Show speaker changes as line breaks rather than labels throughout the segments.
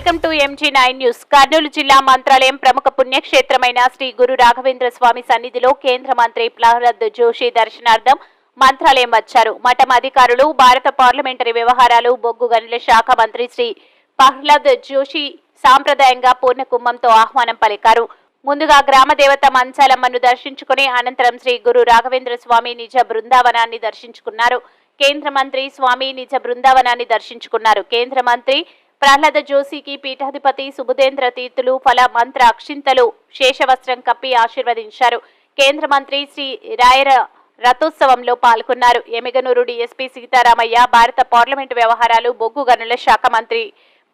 Welcome to MG9 news. Kurnool జిల్లా మంత్రాలయం ప్రముఖ పుణ్యక్షేత్రమైన శ్రీ గురు రాఘవేంద్ర స్వామి సన్నిధిలో కేంద్ర మంత్రి ప్రహ్లాద్ జోషి దర్శనార్థం మంత్రాలయం వచ్చారు. మఠం అధికారులు, భారత పార్లమెంటరీ వ్యవహారాలు, బొగ్గు గనుల శాఖ మంత్రి శ్రీ ప్రహ్లాద్ జోషి సాంప్రదాయంగా పూర్ణ కుంభంతో ఆహ్వానం పలికారు. ముందుగా గ్రామ దేవత మంచాలమ్మను దర్శించుకుని అనంతరం శ్రీ గురు రాఘవేంద్ర స్వామి నిజ బృందావనాన్ని దర్శించుకున్నారు. కేంద్ర మంత్రి స్వామి నిజ బృందావనాన్ని దర్శించుకున్నారు. కేంద్ర మంత్రి ప్రహ్లాద జోషికి పీఠాధిపతి సుబుధేంద్ర తీర్థులు ఫల మంత్ర అక్షింతలు శేషవస్త్రం కప్పి ఆశీర్వదించారు. కేంద్ర మంత్రి శ్రీ రాయర రథోత్సవంలో పాల్గొన్నారు. ఎమిగనూరు డీఎస్పీ సీతారామయ్య, భారత పార్లమెంటు వ్యవహారాలు, బొగ్గు గనుల శాఖ మంత్రి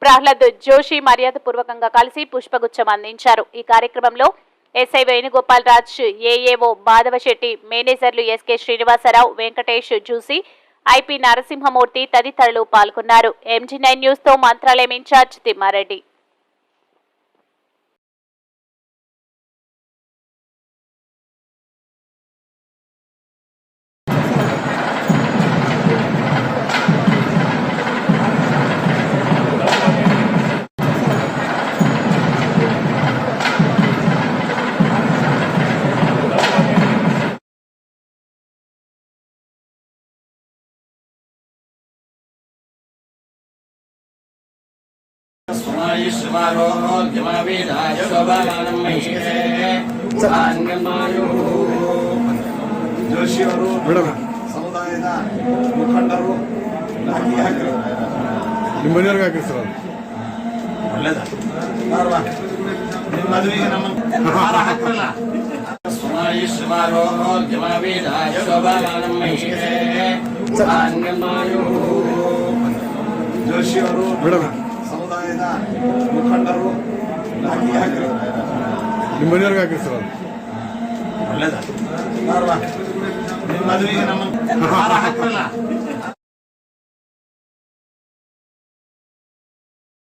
ప్రహ్లాద్ జోషి మర్యాదపూర్వకంగా కలిసి పుష్పగుచ్చం అందించారు. ఈ కార్యక్రమంలో ఎస్ఐ వేణుగోపాల్ రాజ్, ఏఏఓ మాధవశెట్టి, మేనేజర్లు ఎస్కే శ్రీనివాసరావు, వెంకటేష్ జూసి, ఐపీ నరసింహమూర్తి తదితరులు పాల్గొన్నారు. MG9 న్యూస్ తో మంత్రాలయం ఇన్ఛార్జ్ తిమ్మారెడ్డి.
ಜೋಶಿ ಅವರು ಸಮುದಾಯದ ಮುಖಂಡರು ನಿಮ್ಮ ಮನೆಯವ್ರಿಗೆ ಹಾಕಿ ಸರ್ ಒಳ್ಳೇದ ನಿಮ್ಮ ಮದುವೆಗೆ ನಮ್ಮ ಹಾಕಲ್ಲ ಜೋಶಿ ಅವರು ಸಮುದಾಯದ ಮುಖಂಡರು ನಿಮ್ಮ ಮನೆಯವ್ರಿಗೆ ಹಾಕಿ ಸರ್ ಒಳ್ಳೇದ ನಿಮ್ಮ ಮದುವೆಗೆ ನಮ್ಮ ಹಾಕಲ್ಲ